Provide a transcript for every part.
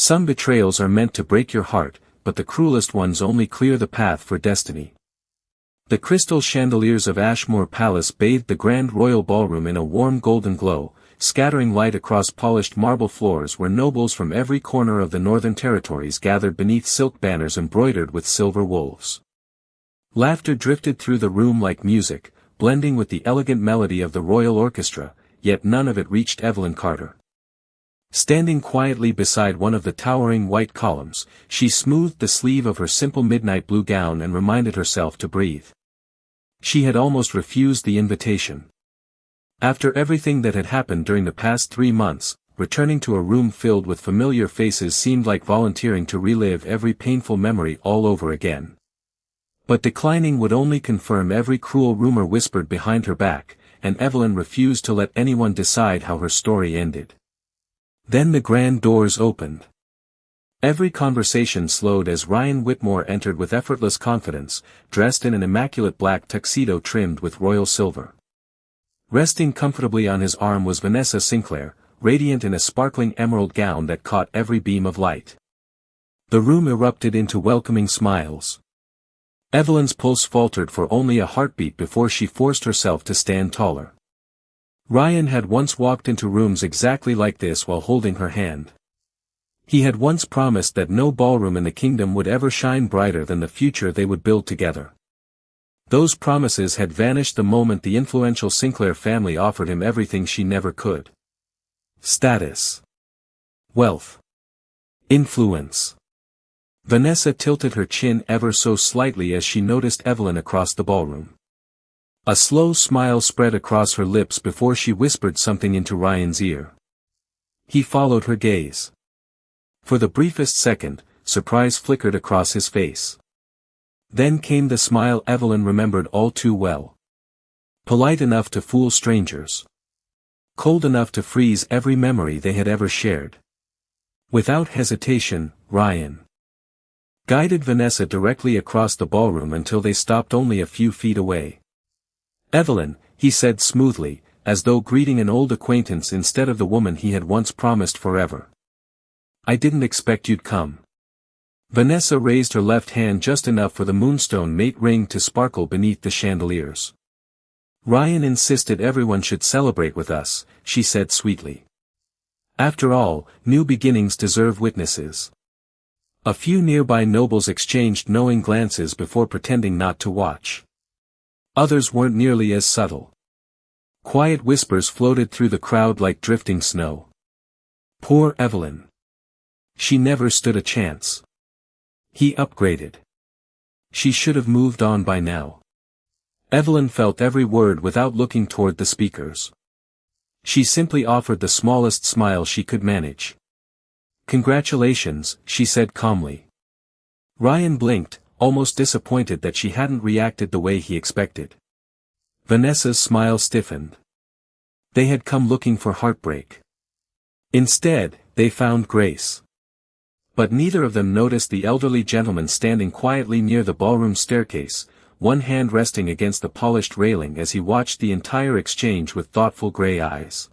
Some betrayals are meant to break your heart, but the cruelest ones only clear the path for destiny. The crystal chandeliers of Ashmore Palace bathed the grand royal ballroom in a warm golden glow, scattering light across polished marble floors where nobles from every corner of the northern territories gathered beneath silk banners embroidered with silver wolves. Laughter drifted through the room like music, blending with the elegant melody of the royal orchestra, yet none of it reached Evelyn Carter. Standing quietly beside one of the towering white columns, she smoothed the sleeve of her simple midnight blue gown and reminded herself to breathe. She had almost refused the invitation. After everything that had happened during the past 3 months, returning to a room filled with familiar faces seemed like volunteering to relive every painful memory all over again. But declining would only confirm every cruel rumor whispered behind her back, and Evelyn refused to let anyone decide how her story ended. Then the grand doors opened. Every conversation slowed as Ryan Whitmore entered with effortless confidence, dressed in an immaculate black tuxedo trimmed with royal silver. Resting comfortably on his arm was Vanessa Sinclair, radiant in a sparkling emerald gown that caught every beam of light. The room erupted into welcoming smiles. Evelyn's pulse faltered for only a heartbeat before she forced herself to stand taller. Ryan had once walked into rooms exactly like this while holding her hand. He had once promised that no ballroom in the kingdom would ever shine brighter than the future they would build together. Those promises had vanished the moment the influential Sinclair family offered him everything she never could. Status. Wealth. Influence. Vanessa tilted her chin ever so slightly as she noticed Evelyn across the ballroom. A slow smile spread across her lips before she whispered something into Ryan's ear. He followed her gaze. For the briefest second, surprise flickered across his face. Then came the smile Evelyn remembered all too well. Polite enough to fool strangers. Cold enough to freeze every memory they had ever shared. Without hesitation, Ryan guided Vanessa directly across the ballroom until they stopped only a few feet away. "Evelyn," he said smoothly, as though greeting an old acquaintance instead of the woman he had once promised forever. "I didn't expect you'd come." Vanessa raised her left hand just enough for the moonstone mate ring to sparkle beneath the chandeliers. "Ryan insisted everyone should celebrate with us," she said sweetly. "After all, new beginnings deserve witnesses." A few nearby nobles exchanged knowing glances before pretending not to watch. Others weren't nearly as subtle. Quiet whispers floated through the crowd like drifting snow. Poor Evelyn. She never stood a chance. He upgraded. She should have moved on by now. Evelyn felt every word without looking toward the speakers. She simply offered the smallest smile she could manage. "Congratulations," she said calmly. Ryan blinked, almost disappointed that she hadn't reacted the way he expected. Vanessa's smile stiffened. They had come looking for heartbreak. Instead, they found grace. But neither of them noticed the elderly gentleman standing quietly near the ballroom staircase, one hand resting against the polished railing as he watched the entire exchange with thoughtful gray eyes.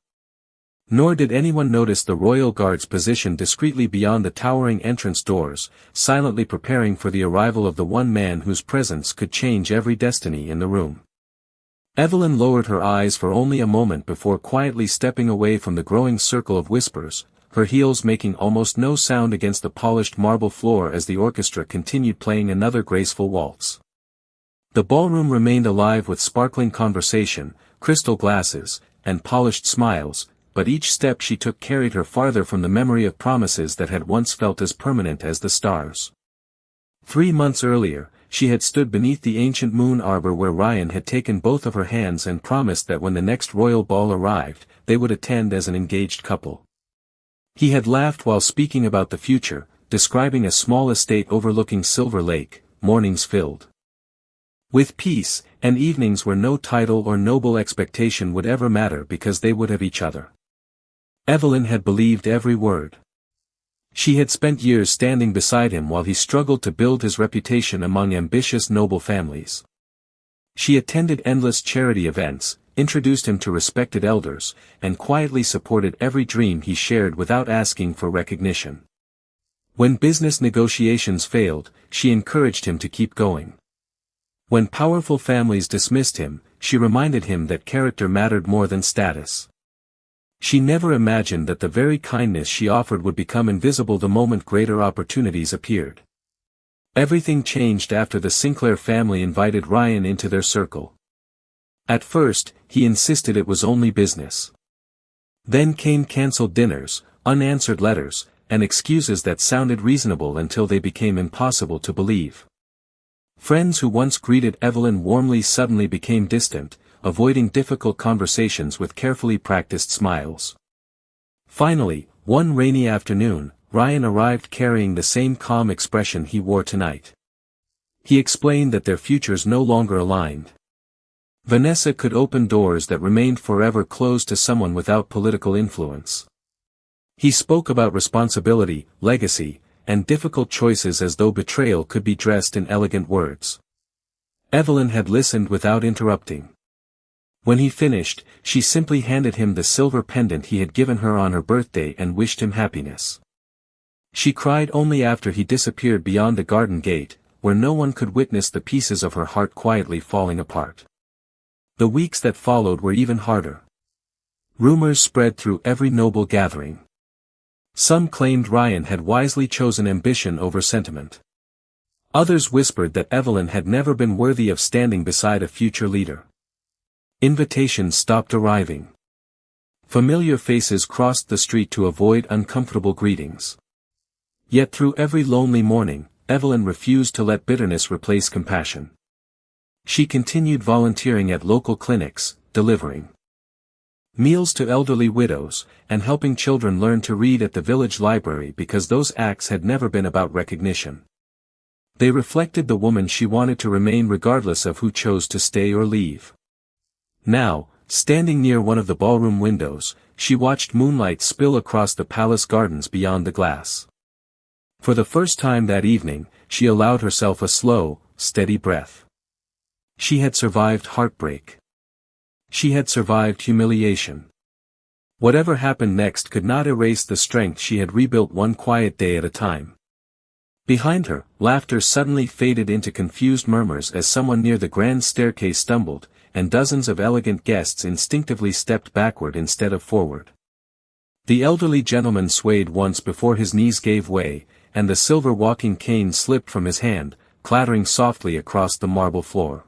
Nor did anyone notice the royal guards positioned discreetly beyond the towering entrance doors, silently preparing for the arrival of the one man whose presence could change every destiny in the room. Evelyn lowered her eyes for only a moment before quietly stepping away from the growing circle of whispers, her heels making almost no sound against the polished marble floor as the orchestra continued playing another graceful waltz. The ballroom remained alive with sparkling conversation, crystal glasses, and polished smiles, but each step she took carried her farther from the memory of promises that had once felt as permanent as the stars. 3 months earlier, she had stood beneath the ancient moon arbor where Ryan had taken both of her hands and promised that when the next royal ball arrived, they would attend as an engaged couple. He had laughed while speaking about the future, describing a small estate overlooking Silver Lake, mornings filled with peace, and evenings where no title or noble expectation would ever matter because they would have each other. Evelyn had believed every word. She had spent years standing beside him while he struggled to build his reputation among ambitious noble families. She attended endless charity events, introduced him to respected elders, and quietly supported every dream he shared without asking for recognition. When business negotiations failed, she encouraged him to keep going. When powerful families dismissed him, she reminded him that character mattered more than status. She never imagined that the very kindness she offered would become invisible the moment greater opportunities appeared. Everything changed after the Sinclair family invited Ryan into their circle. At first, he insisted it was only business. Then came cancelled dinners, unanswered letters, and excuses that sounded reasonable until they became impossible to believe. Friends who once greeted Evelyn warmly suddenly became distant, avoiding difficult conversations with carefully practiced smiles. Finally, one rainy afternoon, Ryan arrived carrying the same calm expression he wore tonight. He explained that their futures no longer aligned. Vanessa could open doors that remained forever closed to someone without political influence. He spoke about responsibility, legacy, and difficult choices as though betrayal could be dressed in elegant words. Evelyn had listened without interrupting. When he finished, she simply handed him the silver pendant he had given her on her birthday and wished him happiness. She cried only after he disappeared beyond the garden gate, where no one could witness the pieces of her heart quietly falling apart. The weeks that followed were even harder. Rumors spread through every noble gathering. Some claimed Ryan had wisely chosen ambition over sentiment. Others whispered that Evelyn had never been worthy of standing beside a future leader. Invitations stopped arriving. Familiar faces crossed the street to avoid uncomfortable greetings. Yet through every lonely morning, Evelyn refused to let bitterness replace compassion. She continued volunteering at local clinics, delivering meals to elderly widows, and helping children learn to read at the village library because those acts had never been about recognition. They reflected the woman she wanted to remain regardless of who chose to stay or leave. Now, standing near one of the ballroom windows, she watched moonlight spill across the palace gardens beyond the glass. For the first time that evening, she allowed herself a slow, steady breath. She had survived heartbreak. She had survived humiliation. Whatever happened next could not erase the strength she had rebuilt one quiet day at a time. Behind her, laughter suddenly faded into confused murmurs as someone near the grand staircase stumbled, and dozens of elegant guests instinctively stepped backward instead of forward. The elderly gentleman swayed once before his knees gave way, and the silver walking cane slipped from his hand, clattering softly across the marble floor.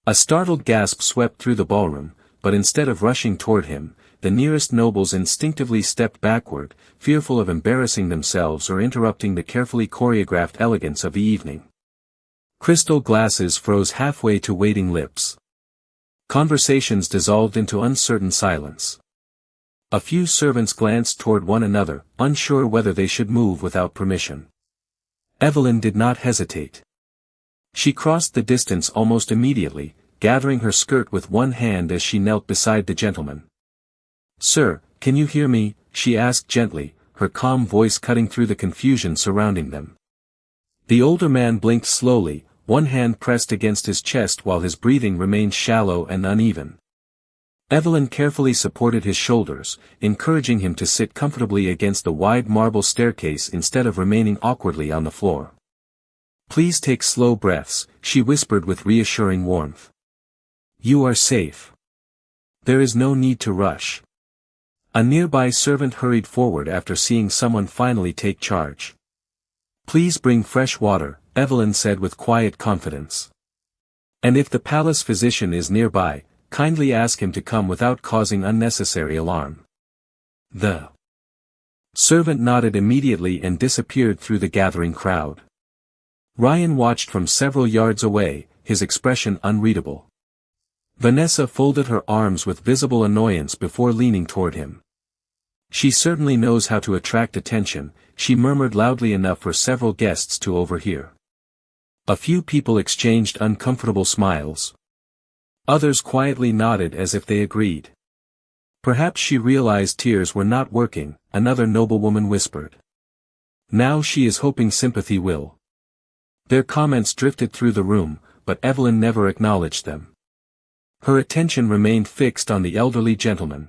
A startled gasp swept through the ballroom, but instead of rushing toward him, the nearest nobles instinctively stepped backward, fearful of embarrassing themselves or interrupting the carefully choreographed elegance of the evening. Crystal glasses froze halfway to waiting lips. Conversations dissolved into uncertain silence. A few servants glanced toward one another, unsure whether they should move without permission. Evelyn did not hesitate. She crossed the distance almost immediately, gathering her skirt with one hand as she knelt beside the gentleman. "Sir, can you hear me?" she asked gently, her calm voice cutting through the confusion surrounding them. The older man blinked slowly, one hand pressed against his chest while his breathing remained shallow and uneven. Evelyn carefully supported his shoulders, encouraging him to sit comfortably against the wide marble staircase instead of remaining awkwardly on the floor. "Please take slow breaths," she whispered with reassuring warmth. "You are safe. There is no need to rush." A nearby servant hurried forward after seeing someone finally take charge. "Please bring fresh water," Evelyn said with quiet confidence. "And if the palace physician is nearby, kindly ask him to come without causing unnecessary alarm." The servant nodded immediately and disappeared through the gathering crowd. Ryan watched from several yards away, his expression unreadable. Vanessa folded her arms with visible annoyance before leaning toward him. "She certainly knows how to attract attention," she murmured loudly enough for several guests to overhear. A few people exchanged uncomfortable smiles. Others quietly nodded as if they agreed. "Perhaps she realized tears were not working," another noblewoman whispered. "Now she is hoping sympathy will." Their comments drifted through the room, but Evelyn never acknowledged them. Her attention remained fixed on the elderly gentleman.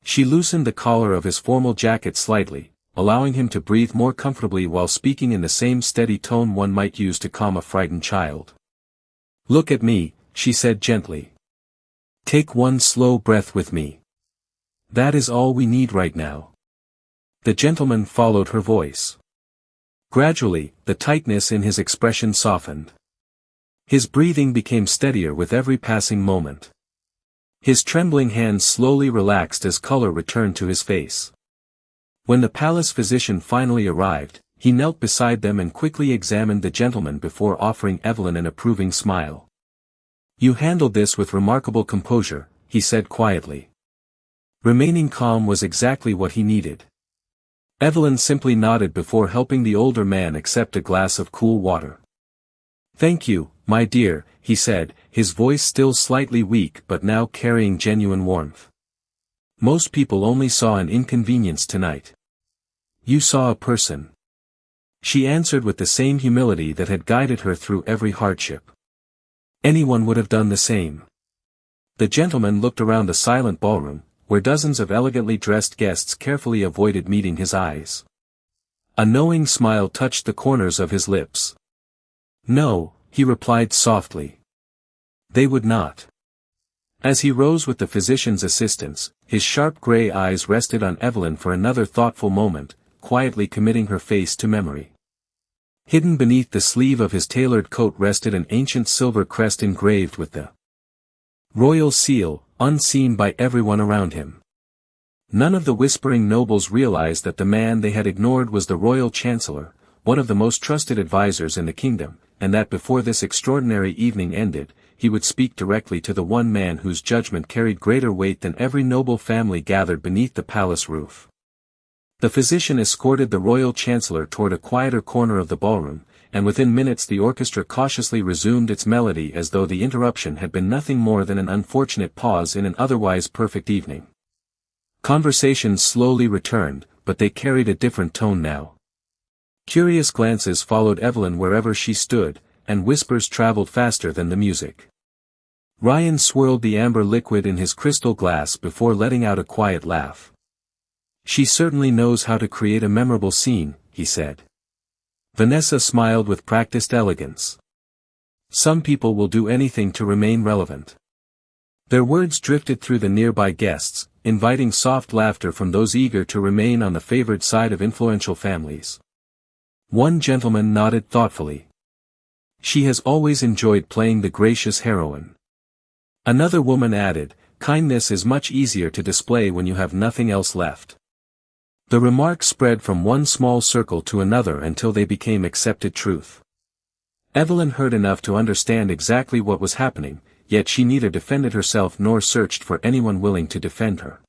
She loosened the collar of his formal jacket slightly, allowing him to breathe more comfortably while speaking in the same steady tone one might use to calm a frightened child. "Look at me," she said gently. "Take one slow breath with me. That is all we need right now." The gentleman followed her voice. Gradually, the tightness in his expression softened. His breathing became steadier with every passing moment. His trembling hands slowly relaxed as color returned to his face. When the palace physician finally arrived, he knelt beside them and quickly examined the gentleman before offering Evelyn an approving smile. "You handled this with remarkable composure," he said quietly. Remaining calm was exactly what he needed. Evelyn simply nodded before helping the older man accept a glass of cool water. "Thank you, my dear," he said, his voice still slightly weak but now carrying genuine warmth. "Most people only saw an inconvenience tonight. You saw a person." She answered with the same humility that had guided her through every hardship. "Anyone would have done the same." The gentleman looked around the silent ballroom, where dozens of elegantly dressed guests carefully avoided meeting his eyes. A knowing smile touched the corners of his lips. "No," he replied softly. "They would not." As he rose with the physician's assistance, his sharp gray eyes rested on Evelyn for another thoughtful moment, quietly committing her face to memory. Hidden beneath the sleeve of his tailored coat rested an ancient silver crest engraved with the royal seal, unseen by everyone around him. None of the whispering nobles realized that the man they had ignored was the royal chancellor, one of the most trusted advisors in the kingdom, and that before this extraordinary evening ended, he would speak directly to the one man whose judgment carried greater weight than every noble family gathered beneath the palace roof. The physician escorted the royal chancellor toward a quieter corner of the ballroom, and within minutes the orchestra cautiously resumed its melody as though the interruption had been nothing more than an unfortunate pause in an otherwise perfect evening. Conversations slowly returned, but they carried a different tone now. Curious glances followed Evelyn wherever she stood, and whispers traveled faster than the music. Ryan swirled the amber liquid in his crystal glass before letting out a quiet laugh. "She certainly knows how to create a memorable scene," he said. Vanessa smiled with practiced elegance. "Some people will do anything to remain relevant." Their words drifted through the nearby guests, inviting soft laughter from those eager to remain on the favored side of influential families. One gentleman nodded thoughtfully. "She has always enjoyed playing the gracious heroine." Another woman added, "Kindness is much easier to display when you have nothing else left." The remark spread from one small circle to another until they became accepted truth. Evelyn heard enough to understand exactly what was happening, yet she neither defended herself nor searched for anyone willing to defend her.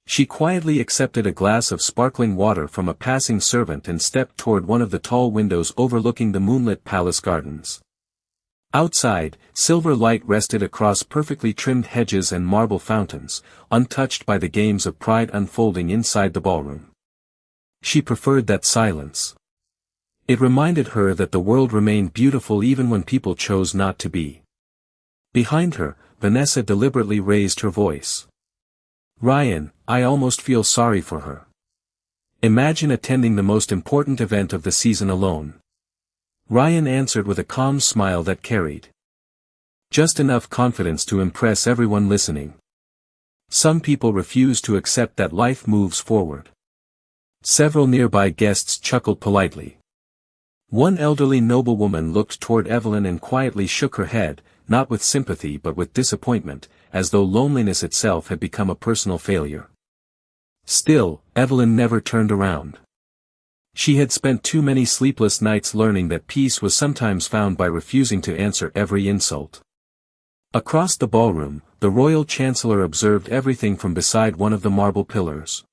She quietly accepted a glass of sparkling water from a passing servant and stepped toward one of the tall windows overlooking the moonlit palace gardens. Outside, silver light rested across perfectly trimmed hedges and marble fountains, untouched by the games of pride unfolding inside the ballroom. She preferred that silence. It reminded her that the world remained beautiful even when people chose not to be. Behind her, Vanessa deliberately raised her voice. "Ryan, I almost feel sorry for her. Imagine attending the most important event of the season alone." Ryan answered with a calm smile that carried just enough confidence to impress everyone listening. "Some people refuse to accept that life moves forward." Several nearby guests chuckled politely. One elderly noblewoman looked toward Evelyn and quietly shook her head, not with sympathy but with disappointment, as though loneliness itself had become a personal failure. Still, Evelyn never turned around. She had spent too many sleepless nights learning that peace was sometimes found by refusing to answer every insult. Across the ballroom, the royal chancellor observed everything from beside one of the marble pillars.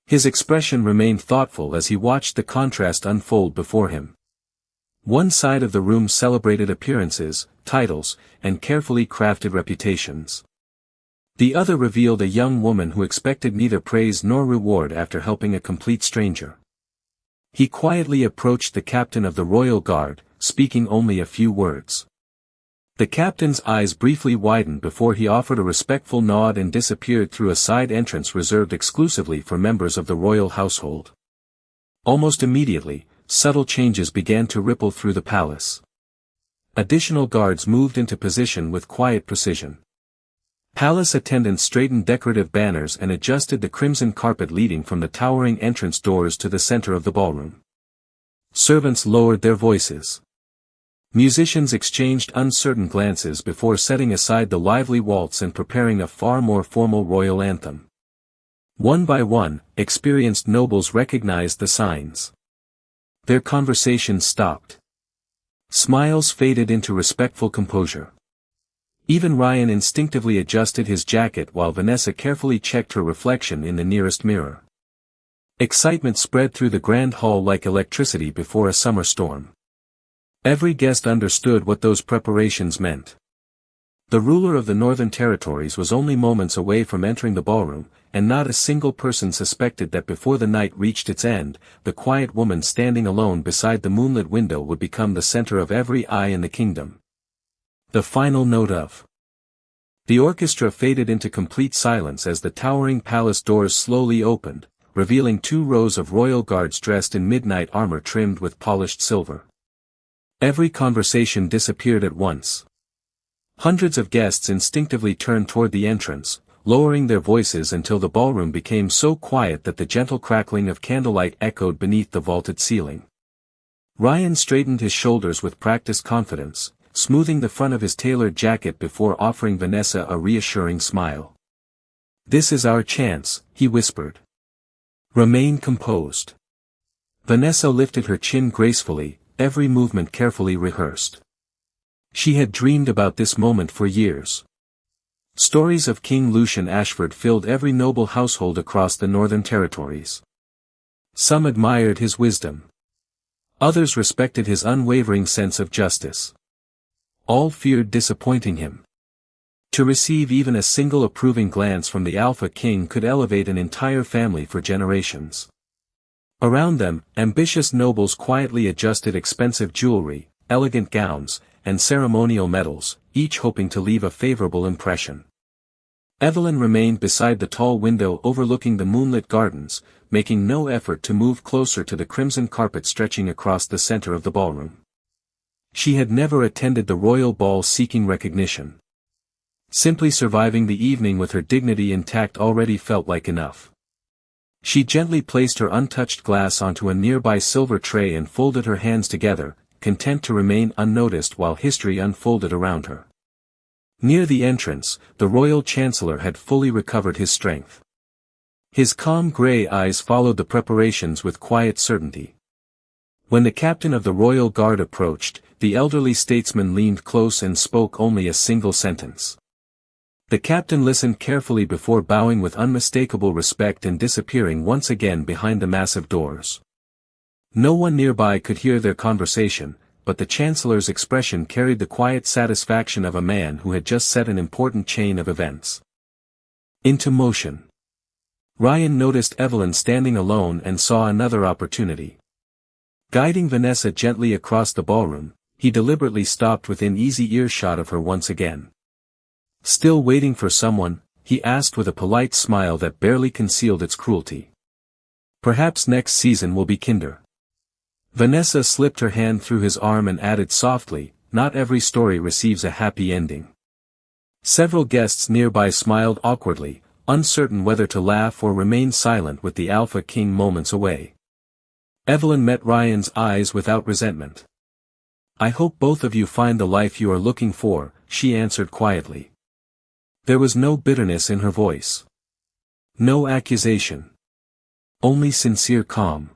His expression remained thoughtful as he watched the contrast unfold before him. One side of the room celebrated appearances, titles, and carefully crafted reputations. The other revealed a young woman who expected neither praise nor reward after helping a complete stranger. He quietly approached the captain of the royal guard, speaking only a few words. The captain's eyes briefly widened before he offered a respectful nod and disappeared through a side entrance reserved exclusively for members of the royal household. Almost immediately, subtle changes began to ripple through the palace. Additional guards moved into position with quiet precision. Palace attendants straightened decorative banners and adjusted the crimson carpet leading from the towering entrance doors to the center of the ballroom. Servants lowered their voices. Musicians exchanged uncertain glances before setting aside the lively waltz and preparing a far more formal royal anthem. One by one, experienced nobles recognized the signs. Their conversations stopped. Smiles faded into respectful composure. Even Ryan instinctively adjusted his jacket while Vanessa carefully checked her reflection in the nearest mirror. Excitement spread through the grand hall like electricity before a summer storm. Every guest understood what those preparations meant. The ruler of the Northern Territories was only moments away from entering the ballroom, and not a single person suspected that before the night reached its end, the quiet woman standing alone beside the moonlit window would become the center of every eye in the kingdom. The final note of the orchestra faded into complete silence as the towering palace doors slowly opened, revealing 2 rows of royal guards dressed in midnight armor trimmed with polished silver. Every conversation disappeared at once. Hundreds of guests instinctively turned toward the entrance, lowering their voices until the ballroom became so quiet that the gentle crackling of candlelight echoed beneath the vaulted ceiling. Ryan straightened his shoulders with practiced confidence, smoothing the front of his tailored jacket before offering Vanessa a reassuring smile. "This is our chance," he whispered. "Remain composed." Vanessa lifted her chin gracefully, every movement carefully rehearsed. She had dreamed about this moment for years. Stories of King Lucian Ashford filled every noble household across the Northern Territories. Some admired his wisdom. Others respected his unwavering sense of justice. All feared disappointing him. To receive even a single approving glance from the Alpha King could elevate an entire family for generations. Around them, ambitious nobles quietly adjusted expensive jewelry, elegant gowns, and ceremonial medals, each hoping to leave a favorable impression. Evelyn remained beside the tall window overlooking the moonlit gardens, making no effort to move closer to the crimson carpet stretching across the center of the ballroom. She had never attended the royal ball seeking recognition. Simply surviving the evening with her dignity intact already felt like enough. She gently placed her untouched glass onto a nearby silver tray and folded her hands together, content to remain unnoticed while history unfolded around her. Near the entrance, the royal chancellor had fully recovered his strength. His calm gray eyes followed the preparations with quiet certainty. When the captain of the royal guard approached, the elderly statesman leaned close and spoke only a single sentence. The captain listened carefully before bowing with unmistakable respect and disappearing once again behind the massive doors. No one nearby could hear their conversation, but the chancellor's expression carried the quiet satisfaction of a man who had just set an important chain of events into motion. Ryan noticed Evelyn standing alone and saw another opportunity. Guiding Vanessa gently across the ballroom, he deliberately stopped within easy earshot of her once again. "Still waiting for someone?" he asked with a polite smile that barely concealed its cruelty. "Perhaps next season will be kinder." Vanessa slipped her hand through his arm and added softly, "Not every story receives a happy ending." Several guests nearby smiled awkwardly, uncertain whether to laugh or remain silent with the Alpha King moments away. Evelyn met Ryan's eyes without resentment. "I hope both of you find the life you are looking for," she answered quietly. There was no bitterness in her voice. No accusation. Only sincere calm.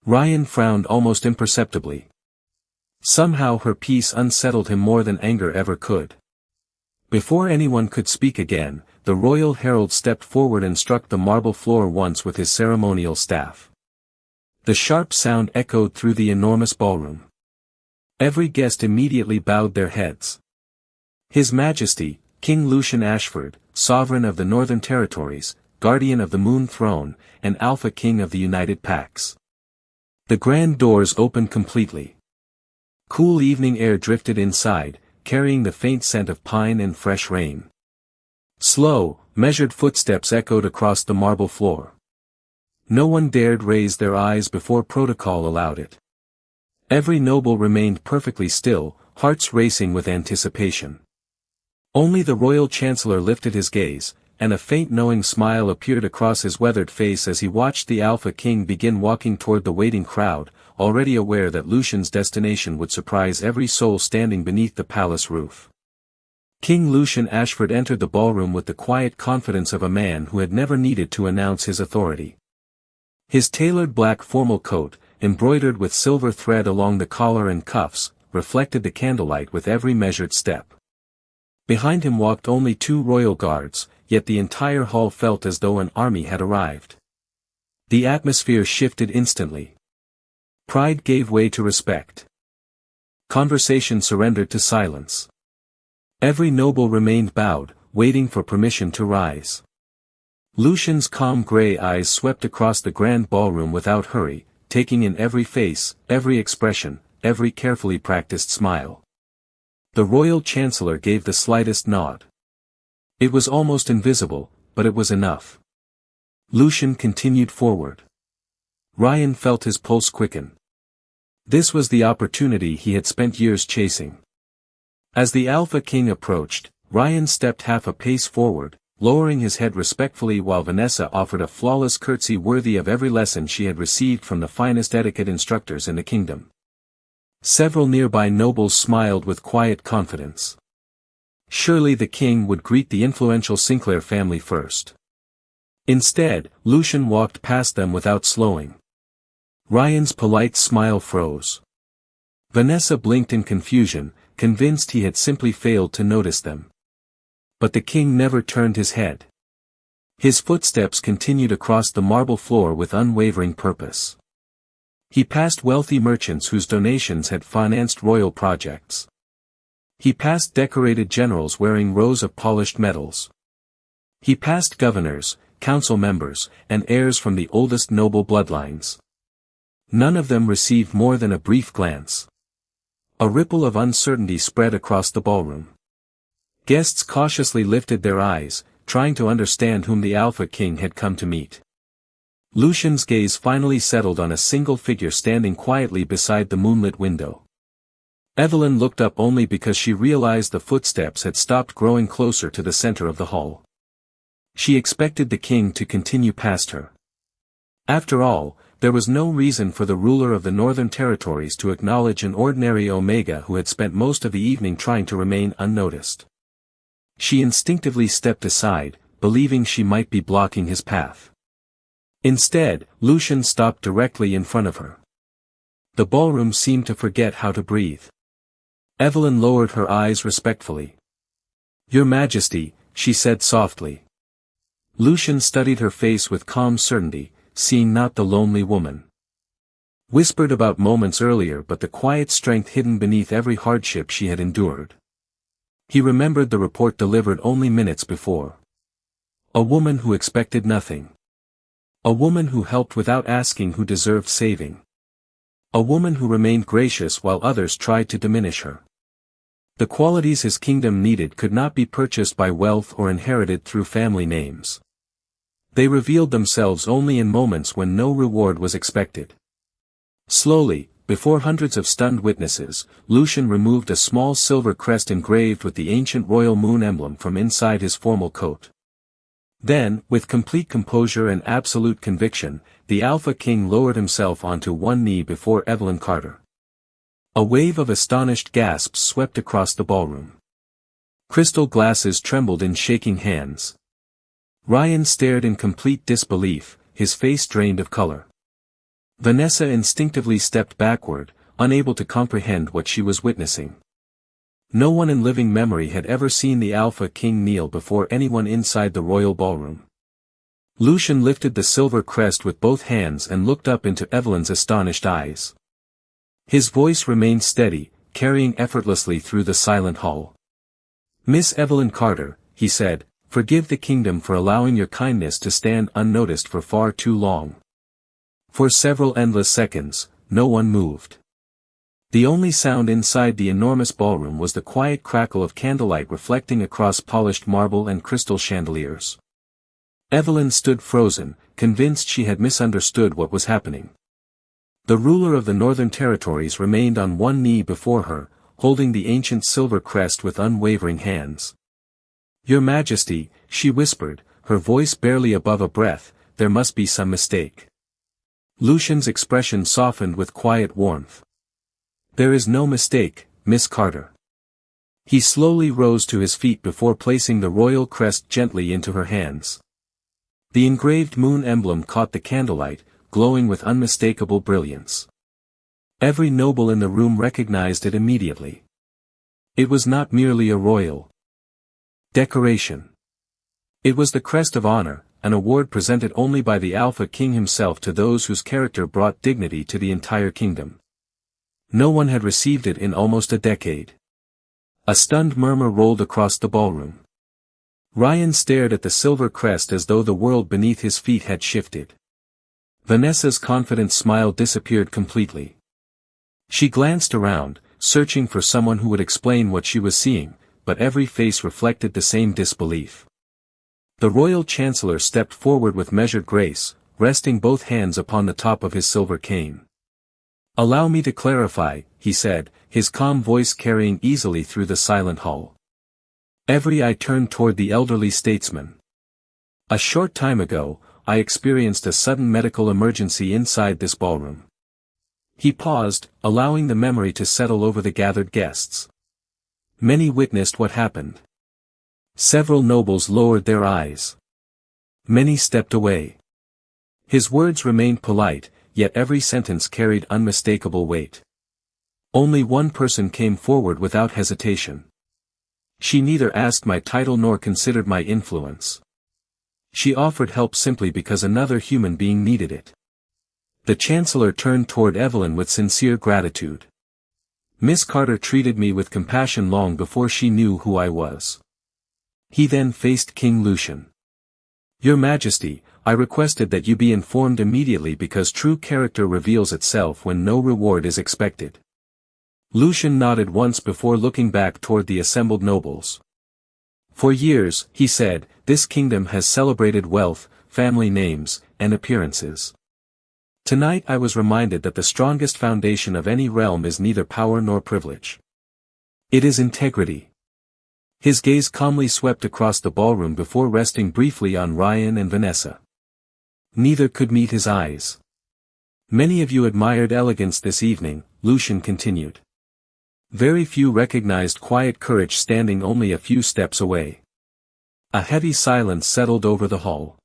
Ryan frowned almost imperceptibly. Somehow her peace unsettled him more than anger ever could. Before anyone could speak again, the royal herald stepped forward and struck the marble floor once with his ceremonial staff. The sharp sound echoed through the enormous ballroom. Every guest immediately bowed their heads. His Majesty, King Lucian Ashford, Sovereign of the Northern Territories, Guardian of the Moon Throne, and Alpha King of the United Pax. The grand doors opened completely. Cool evening air drifted inside, carrying the faint scent of pine and fresh rain. Slow, measured footsteps echoed across the marble floor. No one dared raise their eyes before protocol allowed it. Every noble remained perfectly still, hearts racing with anticipation. Only the royal chancellor lifted his gaze, and a faint knowing smile appeared across his weathered face as he watched the Alpha King begin walking toward the waiting crowd, already aware that Lucian's destination would surprise every soul standing beneath the palace roof. King Lucian Ashford entered the ballroom with the quiet confidence of a man who had never needed to announce his authority. His tailored black formal coat, embroidered with silver thread along the collar and cuffs, reflected the candlelight with every measured step. Behind him walked only 2 royal guards, yet the entire hall felt as though an army had arrived. The atmosphere shifted instantly. Pride gave way to respect. Conversation surrendered to silence. Every noble remained bowed, waiting for permission to rise. Lucian's calm grey eyes swept across the grand ballroom without hurry, taking in every face, every expression, every carefully practiced smile. The royal chancellor gave the slightest nod. It was almost invisible, but it was enough. Lucian continued forward. Ryan felt his pulse quicken. This was the opportunity he had spent years chasing. As the Alpha King approached, Ryan stepped half a pace forward, lowering his head respectfully while Vanessa offered a flawless curtsy worthy of every lesson she had received from the finest etiquette instructors in the kingdom. Several nearby nobles smiled with quiet confidence. Surely the king would greet the influential Sinclair family first. Instead, Lucian walked past them without slowing. Ryan's polite smile froze. Vanessa blinked in confusion, convinced he had simply failed to notice them. But the king never turned his head. His footsteps continued across the marble floor with unwavering purpose. He passed wealthy merchants whose donations had financed royal projects. He passed decorated generals wearing rows of polished medals. He passed governors, council members, and heirs from the oldest noble bloodlines. None of them received more than a brief glance. A ripple of uncertainty spread across the ballroom. Guests cautiously lifted their eyes, trying to understand whom the Alpha King had come to meet. Lucian's gaze finally settled on a single figure standing quietly beside the moonlit window. Evelyn looked up only because she realized the footsteps had stopped growing closer to the center of the hall. She expected the king to continue past her. After all, there was no reason for the ruler of the Northern Territories to acknowledge an ordinary Omega who had spent most of the evening trying to remain unnoticed. She instinctively stepped aside, believing she might be blocking his path. Instead, Lucian stopped directly in front of her. The ballroom seemed to forget how to breathe. Evelyn lowered her eyes respectfully. "Your Majesty," she said softly. Lucian studied her face with calm certainty, seeing not the lonely woman. Whispered about moments earlier but the quiet strength hidden beneath every hardship she had endured. He remembered the report delivered only minutes before. A woman who expected nothing. A woman who helped without asking who deserved saving. A woman who remained gracious while others tried to diminish her. The qualities his kingdom needed could not be purchased by wealth or inherited through family names. They revealed themselves only in moments when no reward was expected. Slowly, before hundreds of stunned witnesses, Lucian removed a small silver crest engraved with the ancient royal moon emblem from inside his formal coat. Then, with complete composure and absolute conviction, the Alpha King lowered himself onto one knee before Evelyn Carter. A wave of astonished gasps swept across the ballroom. Crystal glasses trembled in shaking hands. Ryan stared in complete disbelief, his face drained of color. Vanessa instinctively stepped backward, unable to comprehend what she was witnessing. No one in living memory had ever seen the Alpha King kneel before anyone inside the royal ballroom. Lucian lifted the silver crest with both hands and looked up into Evelyn's astonished eyes. His voice remained steady, carrying effortlessly through the silent hall. "Miss Evelyn Carter," he said, "forgive the kingdom for allowing your kindness to stand unnoticed for far too long." For several endless seconds, no one moved. The only sound inside the enormous ballroom was the quiet crackle of candlelight reflecting across polished marble and crystal chandeliers. Evelyn stood frozen, convinced she had misunderstood what was happening. The ruler of the Northern Territories remained on one knee before her, holding the ancient silver crest with unwavering hands. "Your Majesty," she whispered, her voice barely above a breath, "there must be some mistake." Lucian's expression softened with quiet warmth. "There is no mistake, Miss Carter." He slowly rose to his feet before placing the royal crest gently into her hands. The engraved moon emblem caught the candlelight, glowing with unmistakable brilliance. Every noble in the room recognized it immediately. It was not merely a royal decoration. It was the crest of honor, an award presented only by the Alpha King himself to those whose character brought dignity to the entire kingdom. No one had received it in almost a decade. A stunned murmur rolled across the ballroom. Ryan stared at the silver crest as though the world beneath his feet had shifted. Vanessa's confident smile disappeared completely. She glanced around, searching for someone who would explain what she was seeing, but every face reflected the same disbelief. The royal chancellor stepped forward with measured grace, resting both hands upon the top of his silver cane. "Allow me to clarify," he said, his calm voice carrying easily through the silent hall. Every eye turned toward the elderly statesman. "A short time ago, I experienced a sudden medical emergency inside this ballroom." He paused, allowing the memory to settle over the gathered guests. Many witnessed what happened. Several nobles lowered their eyes. Many stepped away. His words remained polite, yet every sentence carried unmistakable weight. Only one person came forward without hesitation. She neither asked my title nor considered my influence. She offered help simply because another human being needed it. The Chancellor turned toward Evelyn with sincere gratitude. "Miss Carter treated me with compassion long before she knew who I was." He then faced King Lucian. "Your Majesty, I requested that you be informed immediately because true character reveals itself when no reward is expected." Lucian nodded once before looking back toward the assembled nobles. "For years," he said, "this kingdom has celebrated wealth, family names, and appearances. Tonight I was reminded that the strongest foundation of any realm is neither power nor privilege. It is integrity." His gaze calmly swept across the ballroom before resting briefly on Ryan and Vanessa. Neither could meet his eyes. "Many of you admired elegance this evening," Lucian continued. "Very few recognized quiet courage standing only a few steps away." A heavy silence settled over the hall.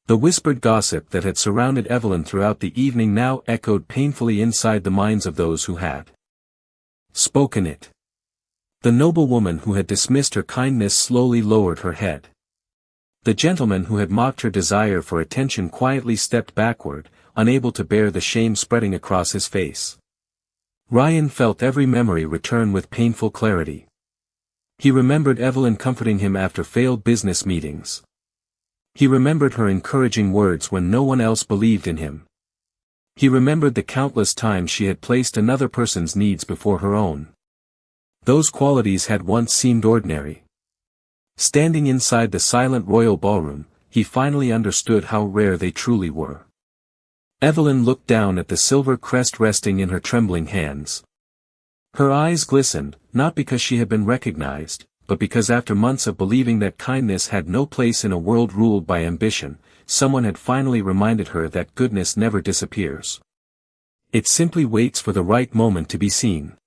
The whispered gossip that had surrounded Evelyn throughout the evening now echoed painfully inside the minds of those who had spoken it. The noblewoman who had dismissed her kindness slowly lowered her head. The gentleman who had mocked her desire for attention quietly stepped backward, unable to bear the shame spreading across his face. Ryan felt every memory return with painful clarity. He remembered Evelyn comforting him after failed business meetings. He remembered her encouraging words when no one else believed in him. He remembered the countless times she had placed another person's needs before her own. Those qualities had once seemed ordinary. Standing inside the silent royal ballroom, he finally understood how rare they truly were. Evelyn looked down at the silver crest resting in her trembling hands. Her eyes glistened, not because she had been recognized, but because after months of believing that kindness had no place in a world ruled by ambition, someone had finally reminded her that goodness never disappears. It simply waits for the right moment to be seen.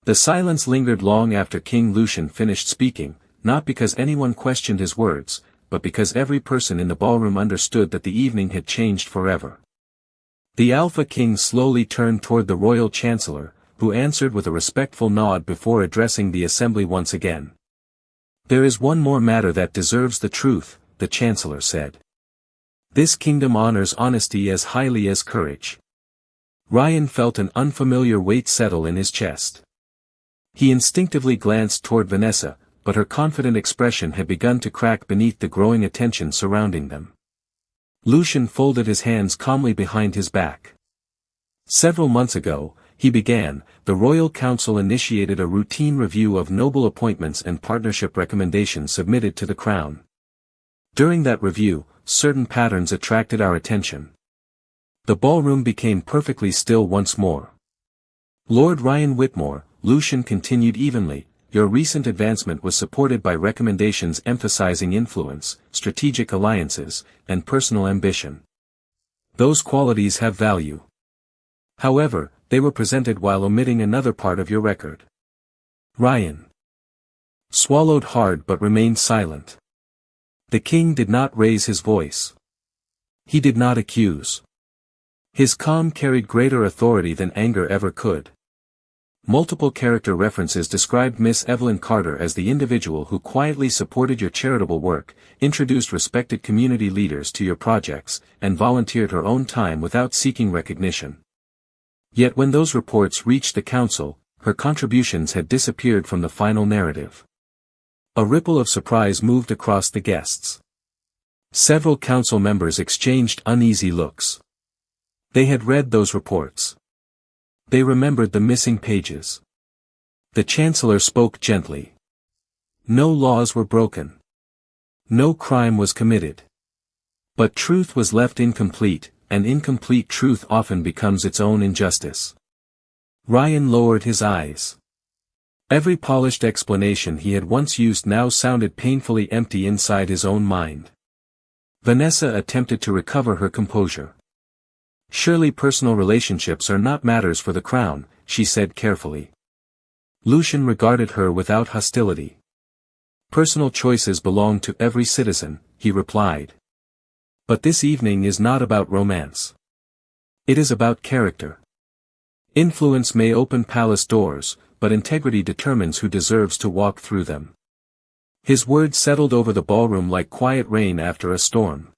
The silence lingered long after King Lucian finished speaking, not because anyone questioned his words, but because every person in the ballroom understood that the evening had changed forever. The Alpha King slowly turned toward the royal chancellor, who answered with a respectful nod before addressing the assembly once again. "There is one more matter that deserves the truth," the chancellor said. "This kingdom honors honesty as highly as courage." Ryan felt an unfamiliar weight settle in his chest. He instinctively glanced toward Vanessa, but her confident expression had begun to crack beneath the growing attention surrounding them. Lucian folded his hands calmly behind his back. "Several months ago," he began, "the Royal Council initiated a routine review of noble appointments and partnership recommendations submitted to the Crown. During that review, certain patterns attracted our attention. The ballroom became perfectly still once more. Lord Ryan Whitmore, Lucian continued evenly, your recent advancement was supported by recommendations emphasizing influence, strategic alliances, and personal ambition. Those qualities have value. However, they were presented while omitting another part of your record. Ryan swallowed hard but remained silent. The king did not raise his voice. He did not accuse. His calm carried greater authority than anger ever could. Multiple character references described Miss Evelyn Carter as the individual who quietly supported your charitable work, introduced respected community leaders to your projects, and volunteered her own time without seeking recognition. Yet when those reports reached the council, her contributions had disappeared from the final narrative. A ripple of surprise moved across the guests. Several council members exchanged uneasy looks. They had read those reports. They remembered the missing pages. The chancellor spoke gently. No laws were broken. No crime was committed. But truth was left incomplete, and incomplete truth often becomes its own injustice. Ryan lowered his eyes. Every polished explanation he had once used now sounded painfully empty inside his own mind. Vanessa attempted to recover her composure. Surely personal relationships are not matters for the crown, she said carefully. Lucian regarded her without hostility. Personal choices belong to every citizen, he replied. But this evening is not about romance. It is about character. Influence may open palace doors, but integrity determines who deserves to walk through them. His words settled over the ballroom like quiet rain after a storm.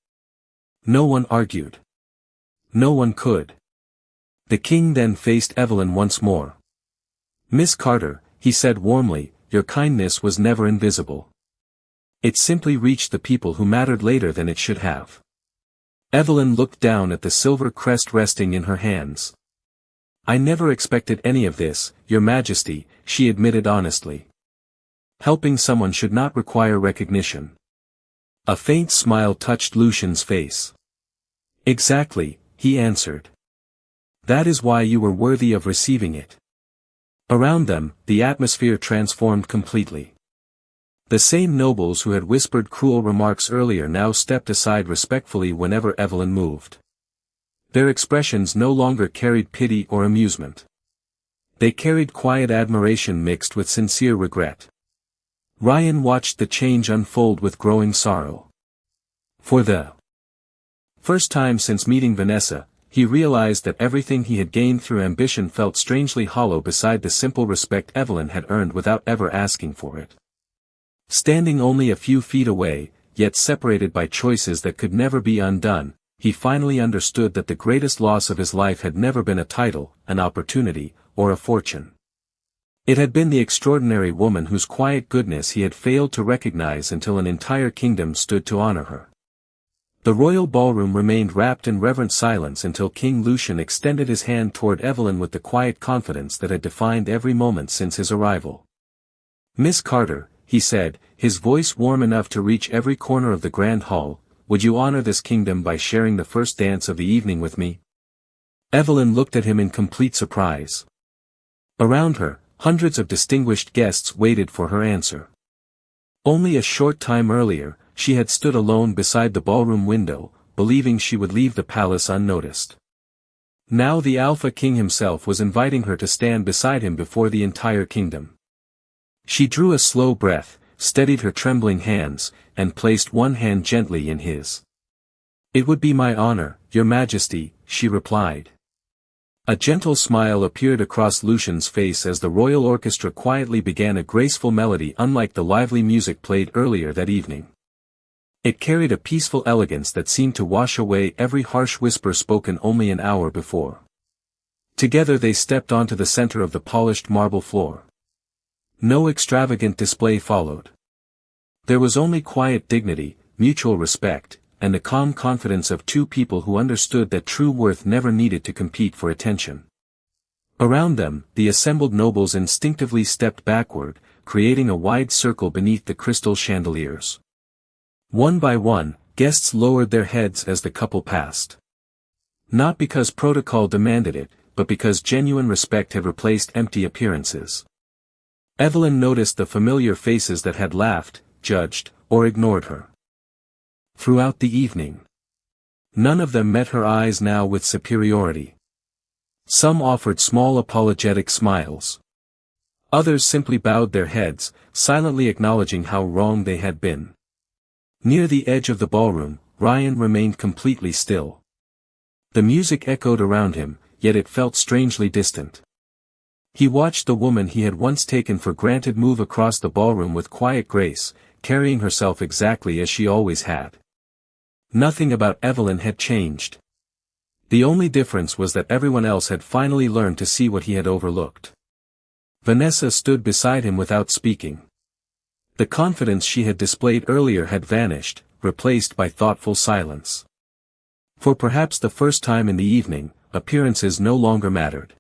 No one argued. No one could. The king then faced Evelyn once more. Miss Carter, he said warmly, your kindness was never invisible. It simply reached the people who mattered later than it should have. Evelyn looked down at the silver crest resting in her hands. I never expected any of this, Your Majesty, she admitted honestly. Helping someone should not require recognition. A faint smile touched Lucian's face. Exactly, he answered. That is why you were worthy of receiving it. Around them, the atmosphere transformed completely. The same nobles who had whispered cruel remarks earlier now stepped aside respectfully whenever Evelyn moved. Their expressions no longer carried pity or amusement. They carried quiet admiration mixed with sincere regret. Ryan watched the change unfold with growing sorrow. For the first time since meeting Vanessa, he realized that everything he had gained through ambition felt strangely hollow beside the simple respect Evelyn had earned without ever asking for it. Standing only a few feet away, yet separated by choices that could never be undone, he finally understood that the greatest loss of his life had never been a title, an opportunity, or a fortune. It had been the extraordinary woman whose quiet goodness he had failed to recognize until an entire kingdom stood to honor her. The royal ballroom remained wrapped in reverent silence until King Lucian extended his hand toward Evelyn with the quiet confidence that had defined every moment since his arrival. Miss Carter, he said, his voice warm enough to reach every corner of the grand hall, would you honor this kingdom by sharing the first dance of the evening with me? Evelyn looked at him in complete surprise. Around her, hundreds of distinguished guests waited for her answer. Only a short time earlier, she had stood alone beside the ballroom window, believing she would leave the palace unnoticed. Now the Alpha King himself was inviting her to stand beside him before the entire kingdom. She drew a slow breath, steadied her trembling hands, and placed one hand gently in his. It would be my honor, Your Majesty, she replied. A gentle smile appeared across Lucian's face as the royal orchestra quietly began a graceful melody unlike the lively music played earlier that evening. It carried a peaceful elegance that seemed to wash away every harsh whisper spoken only an hour before. Together they stepped onto the center of the polished marble floor. No extravagant display followed. There was only quiet dignity, mutual respect, and the calm confidence of two people who understood that true worth never needed to compete for attention. Around them, the assembled nobles instinctively stepped backward, creating a wide circle beneath the crystal chandeliers. One by one, guests lowered their heads as the couple passed. Not because protocol demanded it, but because genuine respect had replaced empty appearances. Evelyn noticed the familiar faces that had laughed, judged, or ignored her. Throughout the evening, none of them met her eyes now with superiority. Some offered small apologetic smiles. Others simply bowed their heads, silently acknowledging how wrong they had been. Near the edge of the ballroom, Ryan remained completely still. The music echoed around him, yet it felt strangely distant. He watched the woman he had once taken for granted move across the ballroom with quiet grace, carrying herself exactly as she always had. Nothing about Evelyn had changed. The only difference was that everyone else had finally learned to see what he had overlooked. Vanessa stood beside him without speaking. The confidence she had displayed earlier had vanished, replaced by thoughtful silence. For perhaps the first time in the evening, appearances no longer mattered.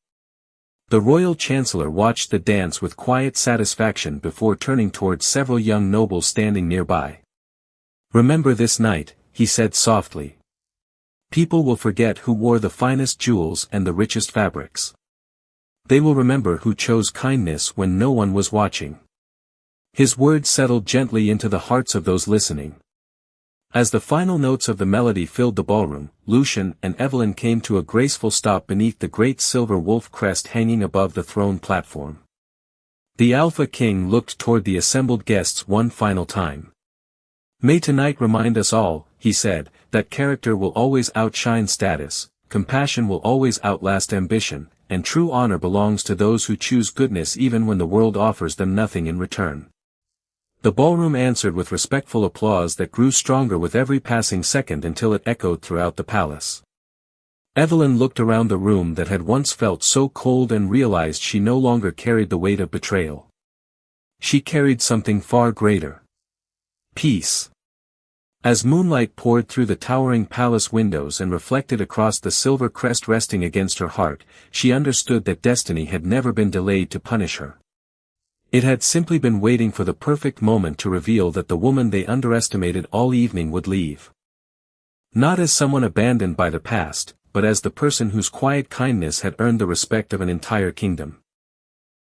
The royal chancellor watched the dance with quiet satisfaction before turning towards several young nobles standing nearby. "Remember this night," he said softly. "People will forget who wore the finest jewels and the richest fabrics. They will remember who chose kindness when no one was watching." His words settled gently into the hearts of those listening. As the final notes of the melody filled the ballroom, Lucian and Evelyn came to a graceful stop beneath the great silver wolf crest hanging above the throne platform. The Alpha King looked toward the assembled guests one final time. "May tonight remind us all," he said, "that character will always outshine status, compassion will always outlast ambition, and true honor belongs to those who choose goodness even when the world offers them nothing in return." The ballroom answered with respectful applause that grew stronger with every passing second until it echoed throughout the palace. Evelyn looked around the room that had once felt so cold and realized she no longer carried the weight of betrayal. She carried something far greater. Peace. As moonlight poured through the towering palace windows and reflected across the silver crest resting against her heart, she understood that destiny had never been delayed to punish her. It had simply been waiting for the perfect moment to reveal that the woman they underestimated all evening would leave. Not as someone abandoned by the past, but as the person whose quiet kindness had earned the respect of an entire kingdom.